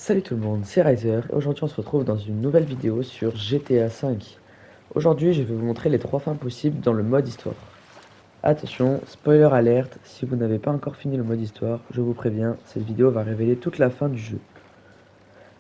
Salut tout le monde, c'est Riser et aujourd'hui on se retrouve dans une nouvelle vidéo sur GTA V. Aujourd'hui je vais vous montrer les 3 fins possibles dans le mode histoire. Attention, spoiler alerte, si vous n'avez pas encore fini le mode histoire, je vous préviens, cette vidéo va révéler toute la fin du jeu.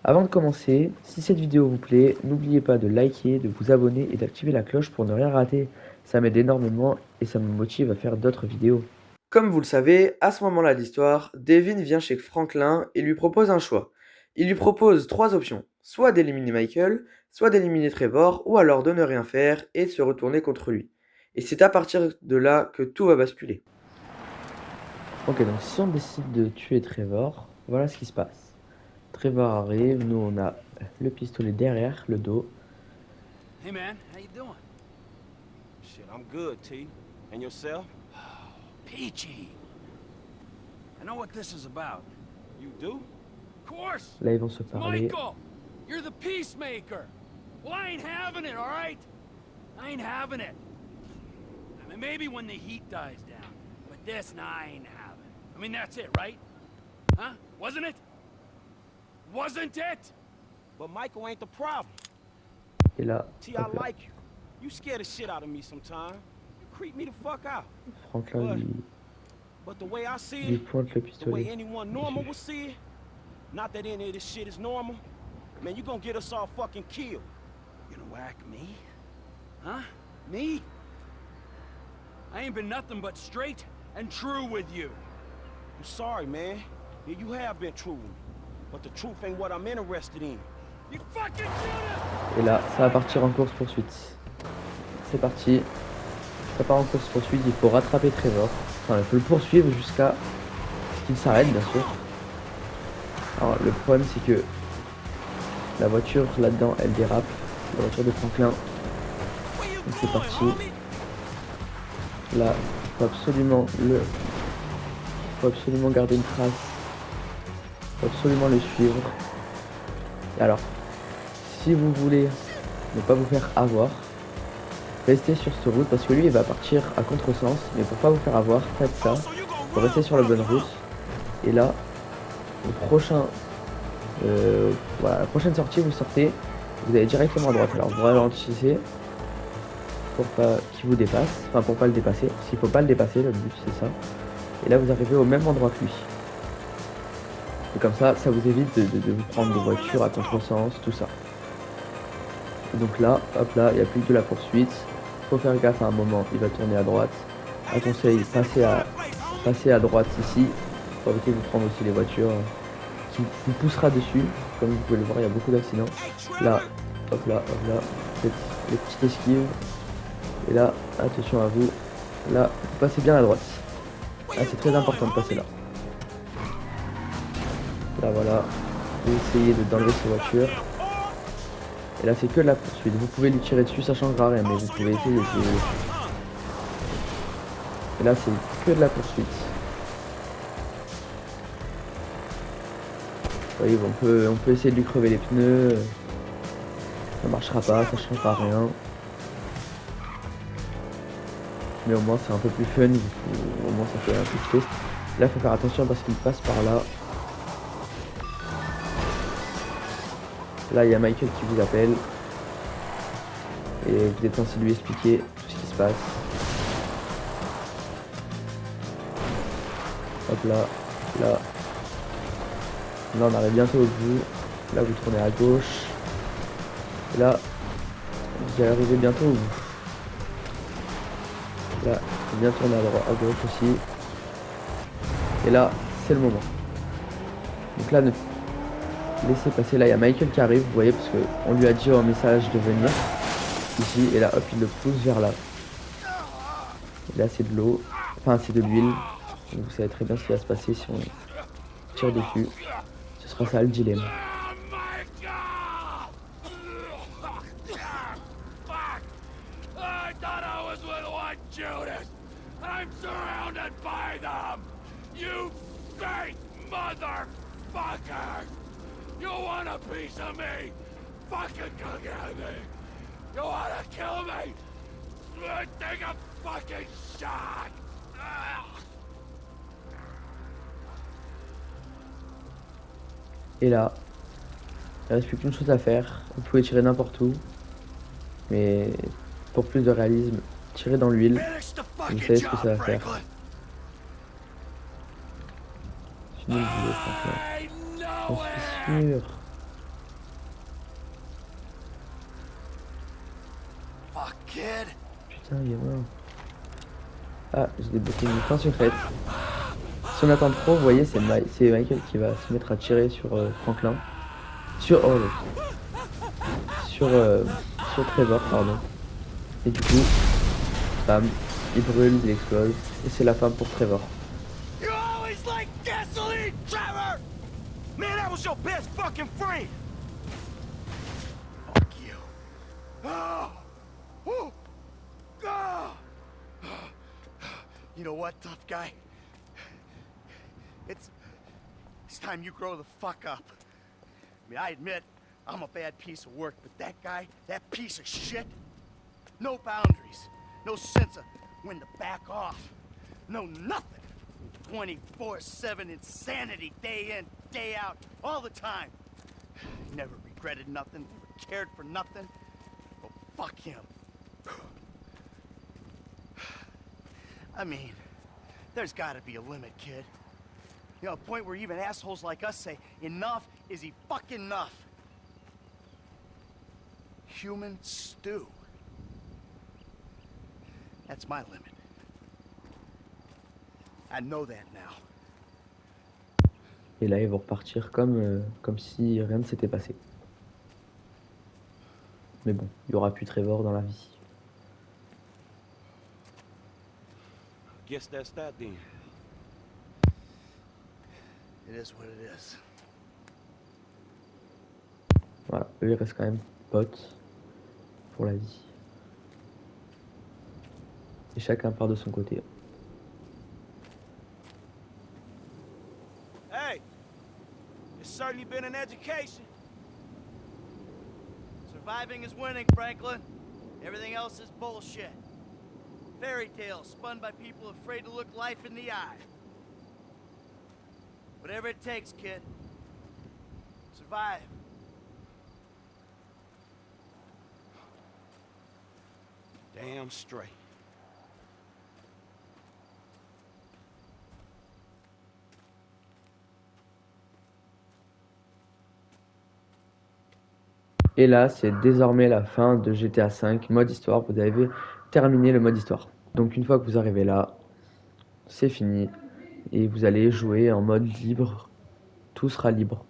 Avant de commencer, si cette vidéo vous plaît, n'oubliez pas de liker, de vous abonner et d'activer la cloche pour ne rien rater. Ça m'aide énormément et ça me motive à faire d'autres vidéos. Comme vous le savez, à ce moment-là de l'histoire, Devin vient chez Franklin et lui propose un choix. Il lui propose 3 options, soit d'éliminer Michael, soit d'éliminer Trevor, ou alors de ne rien faire et de se retourner contre lui. Et c'est à partir de là que tout va basculer. Ok, donc si on décide de tuer Trevor, voilà ce qui se passe. Trevor arrive, nous on a le pistolet derrière le dos. Hey man, how you doing? Shit, I'm good, T. And yourself? Peachy. I know what this is about. You do? Of course! Là ils vont se It's parler. Michael! You're the peacemaker! Well, I ain't having it, alright? I ain't having it. I mean, maybe when the heat dies down. But this, nah, I ain't having. I mean, that's it, right? Huh? Wasn't it? Wasn't it? But Michael ain't the problem. Et là, T, I hop là, like you. You scare the shit out of me sometimes. You creep me the fuck out. Franklin But the way I see lui it, pointe le the way pistolet anyone normal dessus. would see it, not that any of this shit is normal, man, you gonna get us all fucking killed. You gonna whack me? Huh? Me? I ain't been nothing but straight and true with you. I'm sorry, man. Yeah, you have been true with me. But the truth ain't what I'm interested in. You fucking shoot Et là, ça va partir en course-poursuite. C'est parti. Ça part en course-poursuite, il faut rattraper Trevor. Enfin, il faut le poursuivre jusqu'à ce qu'il s'arrête, bien sûr. Alors, le problème, c'est que la voiture, là-dedans, elle dérape. La voiture de Franklin. Donc, c'est parti. Là, il faut absolument garder une trace. Il faut absolument le suivre. Et alors, si vous voulez ne pas vous faire avoir, restez sur cette route parce que lui il va partir à contresens, mais pour pas vous faire avoir, faites ça, faut rester sur la bonne route. Et là, voilà, la prochaine sortie, vous sortez, vous allez directement à droite. Alors vous ralentissez pour pas qu'il vous dépasse, enfin pour pas le dépasser, parce qu'il faut pas le dépasser, le but c'est ça. Et là vous arrivez au même endroit que lui. Et comme ça vous évite de vous prendre des voitures à contresens, tout ça. Et donc là, hop là, il n'y a plus que de la poursuite. Faut faire gaffe à un moment, il va tourner à droite. Un conseil, passez à droite ici, pour éviter de vous prendre aussi les voitures qui vous poussera dessus. Comme vous pouvez le voir, il y a beaucoup d'accidents. Là, hop là, faites les petites esquives. Et là, attention à vous. Là, vous passez bien à droite. Là, c'est très important de passer là. Là, voilà. Vous essayez d'enlever ces voitures. Et là, c'est que de la poursuite. Vous pouvez lui tirer dessus, ça changera rien, mais vous pouvez essayer. Et là, c'est que de la poursuite. Vous voyez, on peut essayer de lui crever les pneus. Ça marchera pas, ça changera rien. Mais au moins, c'est un peu plus fun. Au moins, ça fait un peu de twist. Là, il faut faire attention parce qu'il passe par là. Là, il y a Michael qui vous appelle. Et vous êtes censé lui expliquer tout ce qui se passe. Hop là, là. Là, on arrive bientôt au bout. Là, vous tournez à gauche. Et là, vous allez arriver bientôt au bout. Là, il faut bien tourner à droite, à gauche aussi. Et là, c'est le moment. Donc là, ne laissez passer. Là, il y a Michael qui arrive, vous voyez, parce qu'on lui a dit en message de venir ici. Et là, hop, il le pousse vers là. Et là, c'est de l'eau. Enfin, c'est de l'huile. Donc, vous savez très bien ce qui va se passer si on tire dessus. Ce sera ça le dilemme. I thought I was with one Judas, and I'm surrounded by them! You fake motherfuckers! You want a piece of me? Fucking come get me! You wanna kill me? Take a fucking shot! Et là, Il reste plus qu'une chose à faire. Vous pouvez tirer n'importe où, mais pour plus de réalisme, tirez dans l'huile. Finish the Vous fucking savez ce que ça job, va faire. Franklin. Fini le boulot, Franklin. I J'en know suis it! sûr. Fuck, kid. Putain, gamin. Ah, j'ai débloqué une fin secrète. Si on attend trop, vous voyez, c'est Michael qui va se mettre à tirer sur Franklin. Oh, sur Trevor, pardon. Et du coup, bam, il brûle, il explose. Et c'est la fin pour Trevor. You always like gasoline, Trevor! Man, that was your best fucking friend! Fuck you. Oh! Woo! Oh! You know what, tough guy? It's time you grow the fuck up. I mean, I admit, I'm a bad piece of work, but that guy, that piece of shit, no boundaries, no sense of when to back off, no nothing. 24/7 insanity, day in, day out, all the time. He never regretted nothing, never cared for nothing. Well, fuck him. I mean, there's gotta be a limit, kid. You know, a point where even assholes like us say, enough is fucking enough. Human stew. That's my limit. I know that now. Et là, ils vont repartir comme si rien ne s'était passé. Mais bon, il y aura plus Trevor dans la vie. Guess that's that then. It is what it is. Voilà, eux ils restent quand même potes pour la vie. Et chacun part de son côté. Hey, it's certainly been an education. Surviving is winning, Franklin. Everything else is bullshit. Fairy tales spun by people afraid to look life in the eye. Whatever it takes, kid. Survive. Damn straight. Et là, c'est désormais la fin de GTA V, mode histoire. Vous avez terminé le mode histoire. Donc une fois que vous arrivez là, c'est fini. Et vous allez jouer en mode libre. Tout sera libre.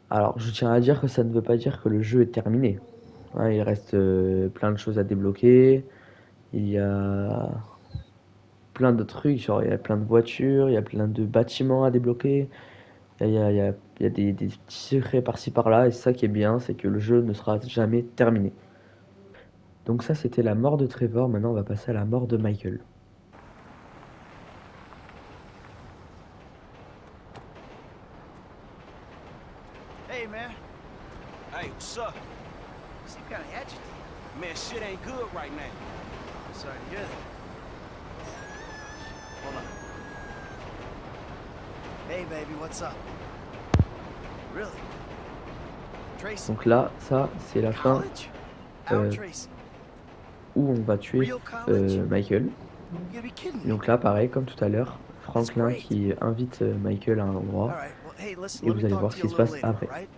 Alors, je tiens à dire que ça ne veut pas dire que le jeu est terminé. Hein, il reste plein de choses à débloquer. Il y a plein de trucs, genre il y a plein de voitures, il y a plein de bâtiments à débloquer. Il y a des petits secrets par-ci par-là. Et ça qui est bien, c'est que le jeu ne sera jamais terminé. Donc ça, c'était la mort de Trevor. Maintenant, on va passer à la mort de Michael. Hey, man. Hey, what's up? You seem kind of agitated. Man, shit ain't good right now. I'm sorry to hear that. Hold on. Hey, baby, what's up? Really? Tracy? Donc là, ça, c'est la fin College? Our euh, Tracy? où on va tuer Real college? Michael. You gotta be kidding me. Donc là, pareil, comme tout à l'heure, Franklin qui invite Michael à un All endroit. right, well, hey, listen, Et let vous me allez talk voir to ce you qui a se little passe later, après. all right?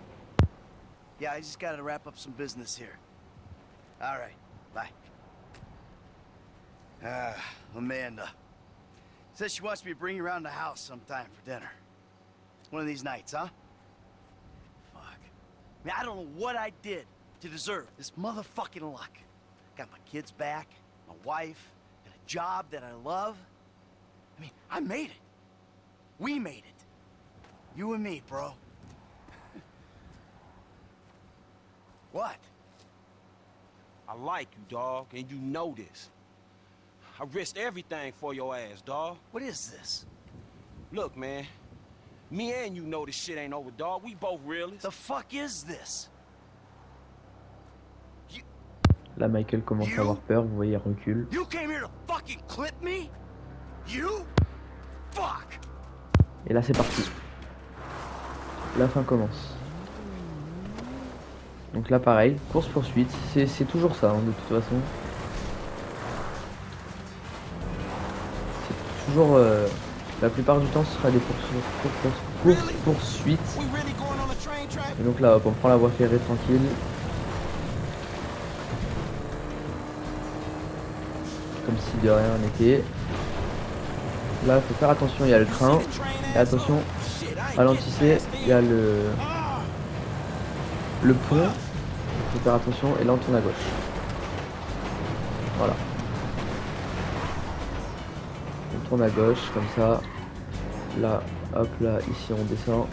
Yeah, I just gotta wrap up some business here. All right, bye. Amanda. Says she wants me to bring you around the house sometime for dinner. One of these nights, huh? Fuck. I mean, I don't know what I did to deserve this motherfucking luck. Got my kids back, my wife, and a job that I love. I mean, I made it. We made it. You and me, bro. What? I like you, dog, and you know this. I risked everything for your ass, dog. What is this? Look, man, me and you know this shit ain't over, dog. We both realists. The fuck is this? Là, Michael commence à avoir peur. Vous voyez, il recule. You came here to fucking clip me? You? Fuck! Et là, c'est parti. La fin commence. Donc là pareil, course-poursuite, c'est toujours ça hein, de toute façon. C'est toujours, la plupart du temps ce sera des courses-poursuites. Et donc là hop, on prend la voie ferrée tranquille. Comme si de rien n'était. Là il faut faire attention, il y a le train. Et attention, ralentissez, il y a le pont. Il faut faire attention et là on tourne à gauche. Voilà. On tourne à gauche comme ça. Là, hop là, ici on descend.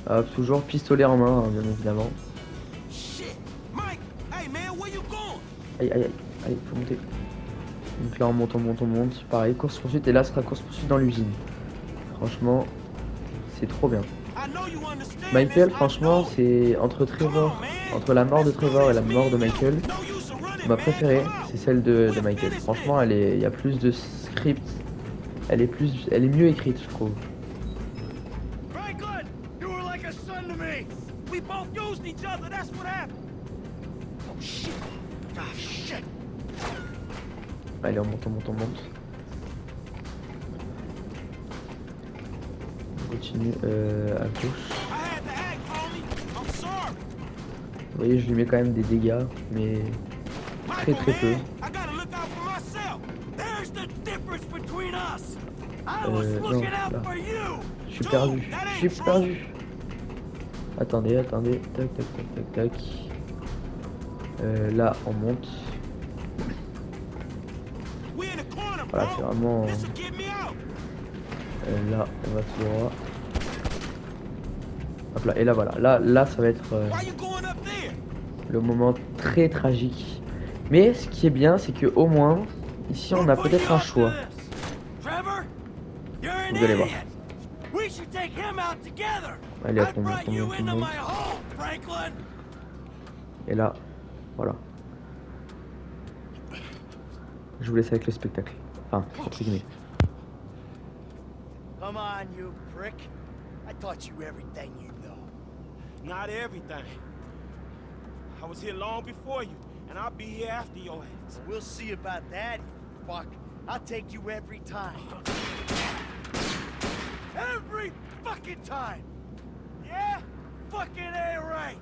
Hop, toujours pistolet en main, hein, bien évidemment. Aïe aïe aïe, allez, faut monter. Donc là on monte, on monte, on monte. Pareil, course poursuite et là ce sera course poursuite dans l'usine. Franchement, c'est trop bien. Michael, franchement, c'est entre la mort de Trevor et la mort de Michael, ma préférée, c'est celle de Michael. Franchement, il y a plus de script, elle est mieux écrite, je trouve. Franklin, you were like a son to me. We both used each other. That's what happened. Oh shit! Ah shit! Allez, on monte, on monte, on monte. On continue à gauche. Vous voyez, je lui mets quand même des dégâts, mais très peu. Non, là. Je suis perdu. Attendez, tac, tac. Là, on monte. Voilà, c'est vraiment... là, on va tout droit. Hop là, et là, voilà. Là, ça va être le moment très tragique. Mais ce qui est bien, c'est que au moins, ici, on a peut-être un choix. Vous allez voir. Allez, hop, on monte. Et là, voilà. Je vous laisse avec le spectacle. Enfin, entre guillemets. Come on, you prick. I taught you everything you know. Not everything. I was here long before you, and I'll be here after your ass. We'll see about that, you fuck. I'll take you every time. Every fucking time! Yeah? Fucking A right!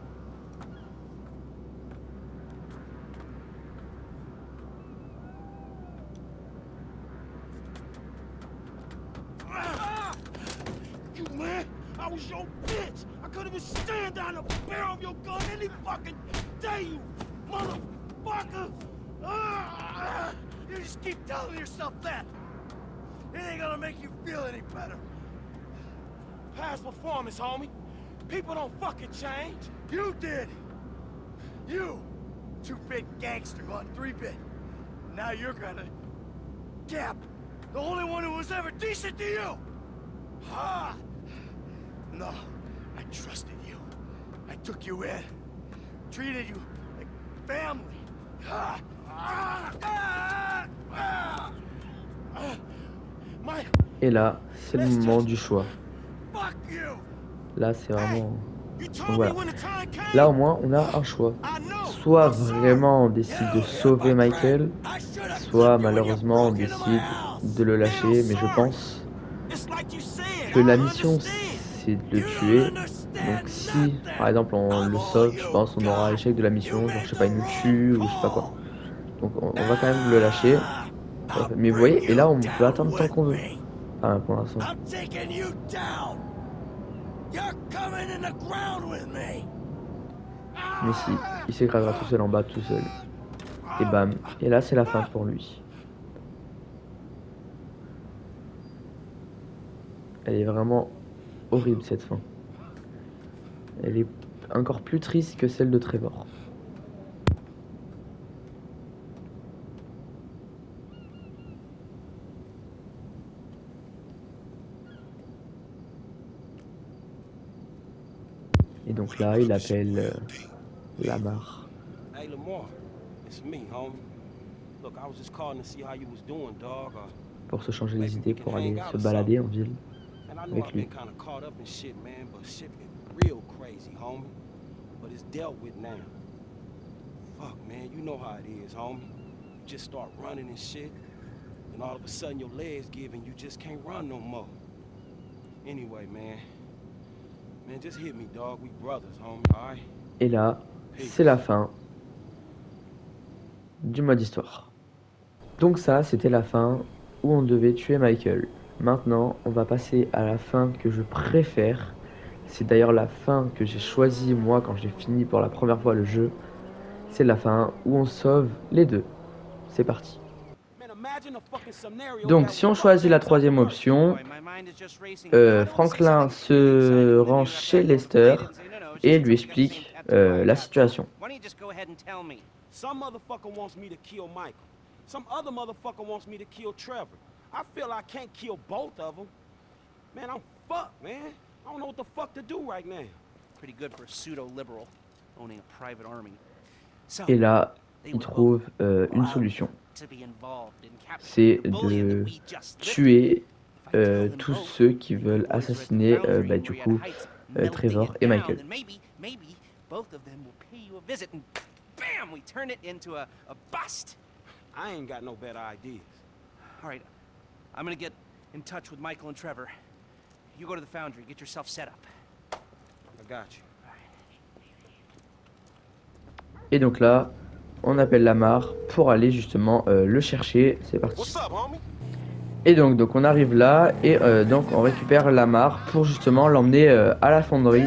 You man, I was your bitch. I could have been staring down the barrel of your gun any fucking day, you motherfucker. You just keep telling yourself that. It ain't gonna make you feel any better. Past performance, homie. People don't fucking change. You did. You, 2-bit gangster on 3-bit. Now you're gonna... Cap, the only one who was ever decent to you. Ha! No, I trusted you. I took you in. Treated you like family. Ha! Et là, c'est le moment du choix. Là, c'est vraiment... Donc voilà. Là, au moins, on a un choix. Soit vraiment on décide de sauver Michael, soit malheureusement on décide de le lâcher. Mais je pense que la mission, c'est de le tuer. Donc si, par exemple, on le sauve, je pense qu'on aura l'échec de la mission. Genre, je sais pas, il nous tue ou je sais pas quoi. Donc on va quand même le lâcher. Mais vous voyez, et là, on peut attendre tant qu'on veut. Enfin, pour l'instant. Mais si, il s'écrasera tout seul en bas, tout seul. Et bam. Et là, c'est la fin pour lui. Elle est vraiment horrible, cette fin. Elle est encore plus triste que celle de Trevor. Et donc là, il appelle Lamar. Hey Lamar, it's me, homie. Look, I was just calling to see how you was doing, dog. Pour se changer les idées, pour aller se balader en ville. Man, I know avec I've been lui. kind of caught up in shit, man, but shit been real crazy, homie. But it's dealt with now. Fuck, man, you know how it is, homie. You just start running and shit, and all of a sudden your legs give and you just can't run no more. Anyway, man, just hit me, dog. We brothers, homie, alright? Et là, c'est la fin du mode histoire. Donc ça, c'était la fin où on devait tuer Michael. Maintenant, on va passer à la fin que je préfère. C'est d'ailleurs la fin que j'ai choisie moi quand j'ai fini pour la première fois le jeu. C'est la fin où on sauve les deux. C'est parti. Donc si on choisit la troisième option, Franklin se rend chez Lester et lui explique la situation. Some motherfucker wants me to kill Michael. Some other motherfucker wants me to kill Trevor. I feel I can't kill both of them. Man, I'm fucked, man. I don't know what the fuck to do right now. Pretty good for a pseudo-liberal owning a private army. So, Et là, il trouve une solution. C'est de tuer tous ceux qui veulent assassiner du coup Trevor et Michael. Bam! We turn it into a bust. I ain't got no better ideas. All right, I'm gonna get in touch with Michael and Trevor. You go to the foundry, get yourself set up. I got you. Et donc là, on appelle Lamar pour aller justement le chercher. C'est parti. What's up, homie? Et donc on arrive là et donc on récupère Lamar pour justement l'emmener à la fonderie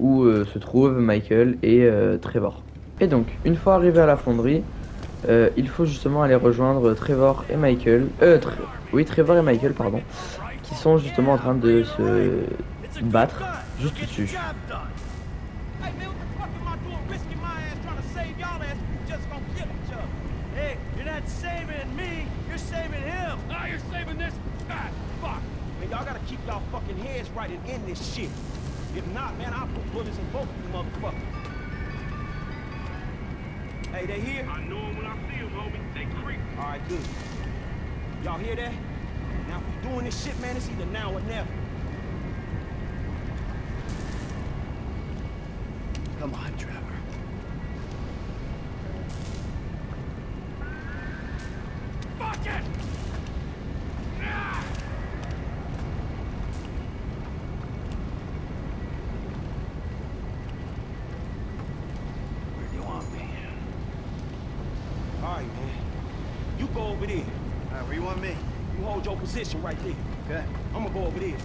où se trouvent Michael et Trevor. Et donc une fois arrivé à la fonderie, il faut justement aller rejoindre Trevor et Michael, Trevor et Michael pardon, qui sont justement en train de se battre juste dessus. Hey, man, what the fuck am I doing risking my ass trying to save y'all ass? We just gonna kill each other. Hey, you're not saving me, you're saving him. Now you're saving this. Ah, fuck. Man, y'all gotta keep y'all fucking heads right and end this shit. If not, man, I'll put bullets in both of you motherfuckers. Hey, they here? I know them when I see them, homie. They creep. All right, good. Y'all hear that? Now, if we doing this shit, man, it's either now or never. Come on, Trevor. Fuck it! Ah! Where do you want me? All right, man. You go over there. All right, where you want me? You hold your position right there. Okay. I'm gonna go over there.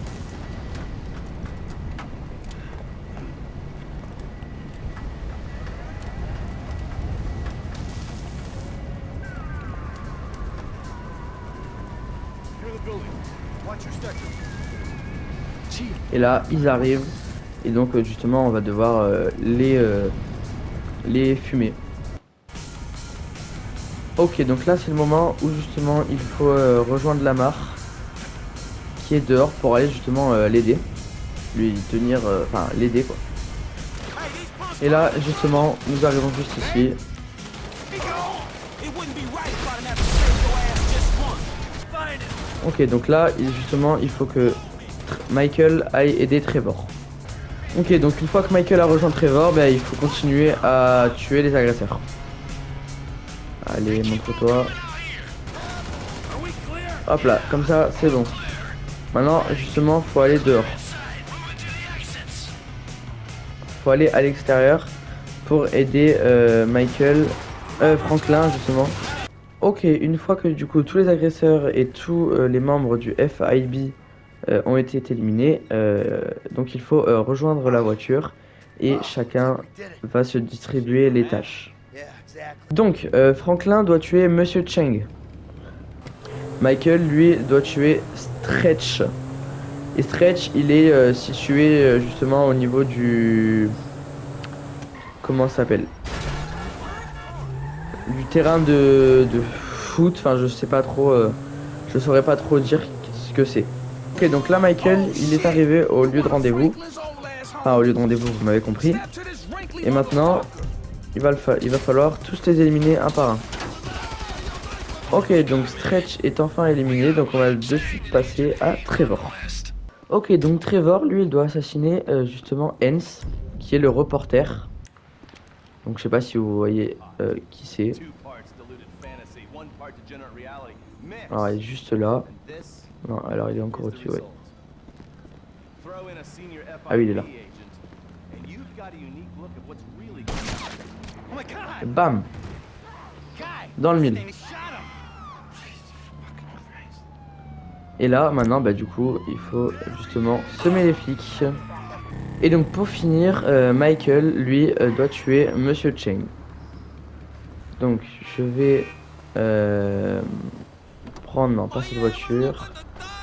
Clear the building. Watch your sector. Chief. Et là ils arrivent et donc justement on va devoir les fumer. Ok, donc là c'est le moment où justement il faut rejoindre Lamar qui est dehors pour aller justement l'aider, lui tenir, enfin l'aider quoi. Et là justement nous arrivons juste ici. It wouldn't be right if I didn't have to save your ass just once. Find him. Ok, donc là justement il faut que Michael aille aider Trevor. Ok, donc une fois que Michael a rejoint Trevor, il faut continuer à tuer les agresseurs. Allez, montre-toi. Hop là, comme ça, c'est bon. Maintenant, justement, faut aller dehors. Faut aller à l'extérieur pour aider Franklin, justement. Ok, une fois que du coup tous les agresseurs et tous les membres du FIB ont été éliminés, donc il faut rejoindre la voiture et chacun va se distribuer les tâches. Donc, Franklin doit tuer Monsieur Cheng. Michael, lui, doit tuer Stretch. Et Stretch, il est situé justement au niveau du... Comment ça s'appelle? Du terrain de foot. Enfin, je sais pas trop... je saurais pas trop dire ce que c'est. Ok, donc là, Michael, il est arrivé au lieu de rendez-vous. Enfin, au lieu de rendez-vous, vous m'avez compris. Et maintenant... Il va falloir tous les éliminer un par un. Ok, donc Stretch est enfin éliminé, donc on va de suite passer à Trevor. Ok, donc Trevor, lui, il doit assassiner justement Hens, qui est le reporter. Donc je sais pas si vous voyez qui c'est. Alors il est juste là. Non, alors il est encore au-dessus, ouais. Ah oui, il est là. Bam! Dans le mille. Et là, maintenant, bah du coup, il faut justement semer les flics. Et donc pour finir, Michael, lui, doit tuer Monsieur Cheng. Donc je vais prendre, non pas cette voiture,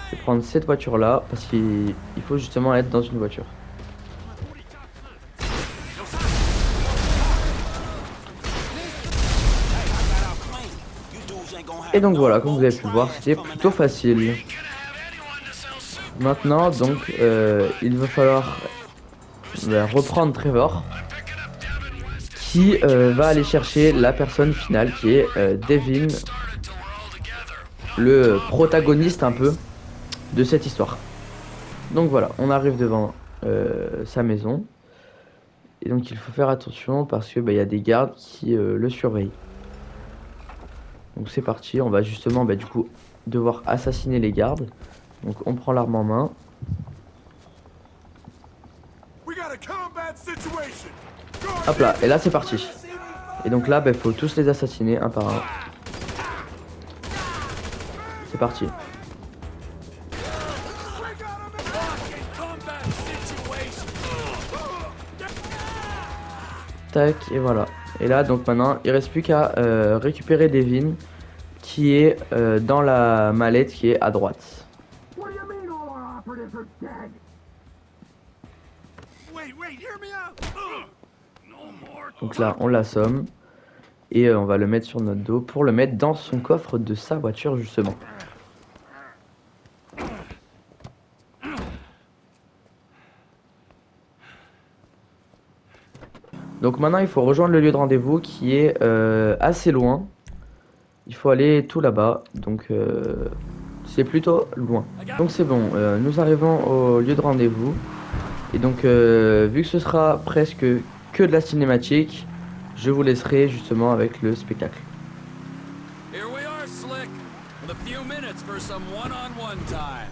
je vais prendre cette voiture là, parce qu'il faut justement être dans une voiture. Et donc voilà, comme vous avez pu le voir, c'était plutôt facile. Maintenant, donc, il va falloir reprendre Trevor, qui va aller chercher la personne finale, qui est Devin, le protagoniste un peu de cette histoire. Donc voilà, on arrive devant sa maison. Et donc il faut faire attention parce que y a des gardes qui le surveillent. Donc c'est parti, on va justement du coup devoir assassiner les gardes. Donc on prend l'arme en main. Hop là, et là c'est parti. Et donc là, il faut tous les assassiner un par un. C'est parti. Tac, et voilà. Et là, donc maintenant, il reste plus qu'à récupérer Devin, qui est dans la mallette qui est à droite. Donc là, on l'assomme. Et on va le mettre sur notre dos pour le mettre dans son coffre de sa voiture, justement. Donc maintenant, il faut rejoindre le lieu de rendez-vous qui est assez loin. Il faut aller tout là-bas. Donc c'est plutôt loin. Donc c'est bon, nous arrivons au lieu de rendez-vous. Et donc vu que ce sera presque que de la cinématique, je vous laisserai justement avec le spectacle. Here we are, Slick, with a few minutes for some one-on-one time.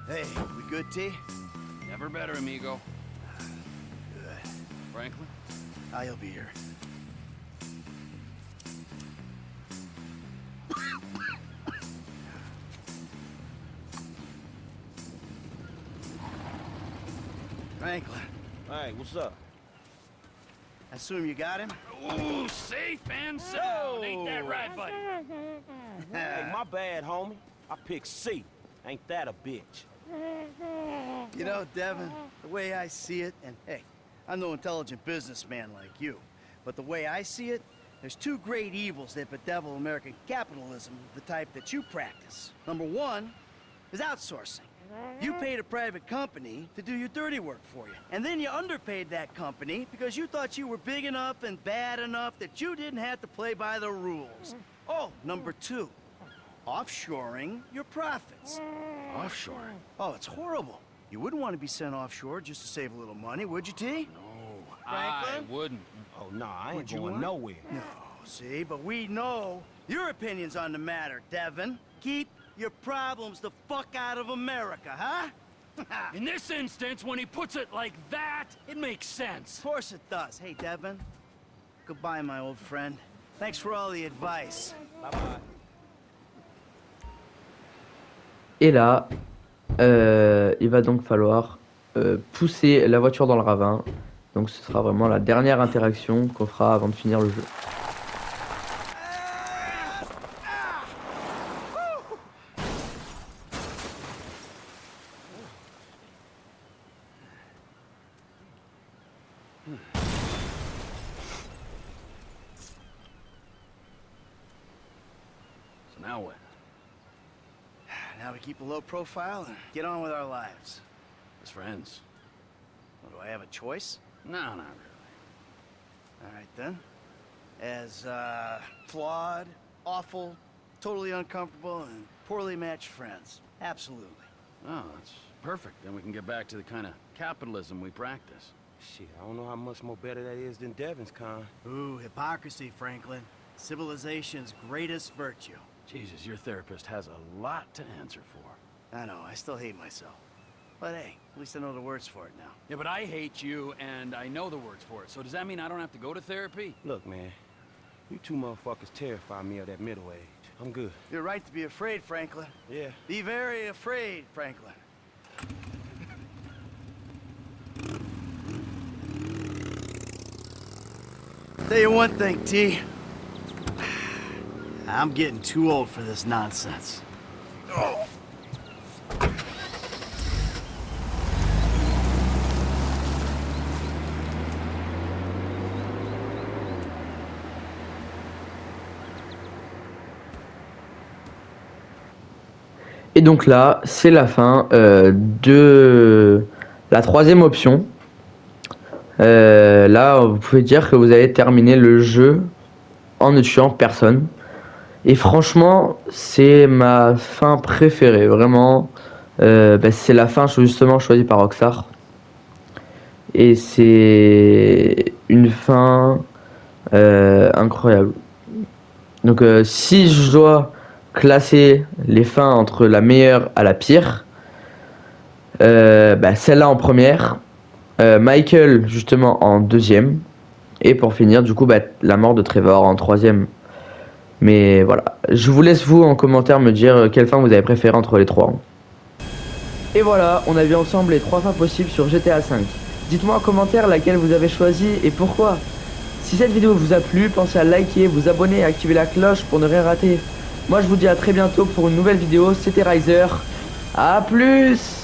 Hey, we good, T? Never better, amigo. Good. Franklin? I'll be here. Franklin, Hey, what's up? I assume you got him? Ooh, safe and sound. Ain't that right, buddy? Hey, my bad, homie. I picked C. Ain't that a bitch? You know, Devin, the way I see it, and hey, I'm no intelligent businessman like you, but the way I see it, there's two great evils that bedevil American capitalism, the type that you practice. Number one is outsourcing. You paid a private company to do your dirty work for you. And then you underpaid that company because you thought you were big enough and bad enough that you didn't have to play by the rules. Oh, number two, offshoring your profits. Offshore? Oh, it's horrible. You wouldn't want to be sent offshore just to save a little money, would you, T? No, Franklin? I wouldn't. Oh, nah, I ain't Would you going want? nowhere. No, see, but we know your opinions on the matter, Devin. Keep your problems the fuck out of America, huh? In this instance, when he puts it like that, it makes sense. Of course it does. Hey, Devin. Goodbye, my old friend. Thanks for all the advice. Bye-bye. Et là, il va donc falloir pousser la voiture dans le ravin. Donc ce sera vraiment la dernière interaction qu'on fera avant de finir le jeu. Now what? Now we keep a low profile and get on with our lives. As friends? Well, do I have a choice? No, not really. All right, then. As, flawed, awful, totally uncomfortable, and poorly matched friends. Absolutely. Oh, that's perfect. Then we can get back to the kind of capitalism we practice. Shit, I don't know how much more better that is than Devon's kind. Ooh, hypocrisy, Franklin. Civilization's greatest virtue. Jesus, your therapist has a lot to answer for. I know, I still hate myself. But hey, at least I know the words for it now. Yeah, but I hate you, and I know the words for it. So does that mean I don't have to go to therapy? Look, man, you two motherfuckers terrify me of that middle age. I'm good. You're right to be afraid, Franklin. Yeah. Be very afraid, Franklin. Tell you one thing, T. I'm getting too old for this nonsense. Oh. Et donc là, c'est la fin de la troisième option. Là, vous pouvez dire que vous avez terminé le jeu en ne tuant personne. Et franchement, c'est ma fin préférée. Vraiment, c'est la fin justement choisie par Rockstar. Et c'est une fin incroyable. Donc si je dois classer les fins entre la meilleure à la pire, celle-là en première, Michael justement en deuxième, et pour finir du coup la mort de Trevor en troisième. Mais voilà, je vous laisse vous en commentaire me dire quelle fin vous avez préférée entre les trois. Et voilà, on a vu ensemble les trois fins possibles sur GTA V. Dites-moi en commentaire laquelle vous avez choisi et pourquoi. Si cette vidéo vous a plu, pensez à liker, vous abonner et activer la cloche pour ne rien rater. Moi je vous dis à très bientôt pour une nouvelle vidéo, c'était Riser. A plus!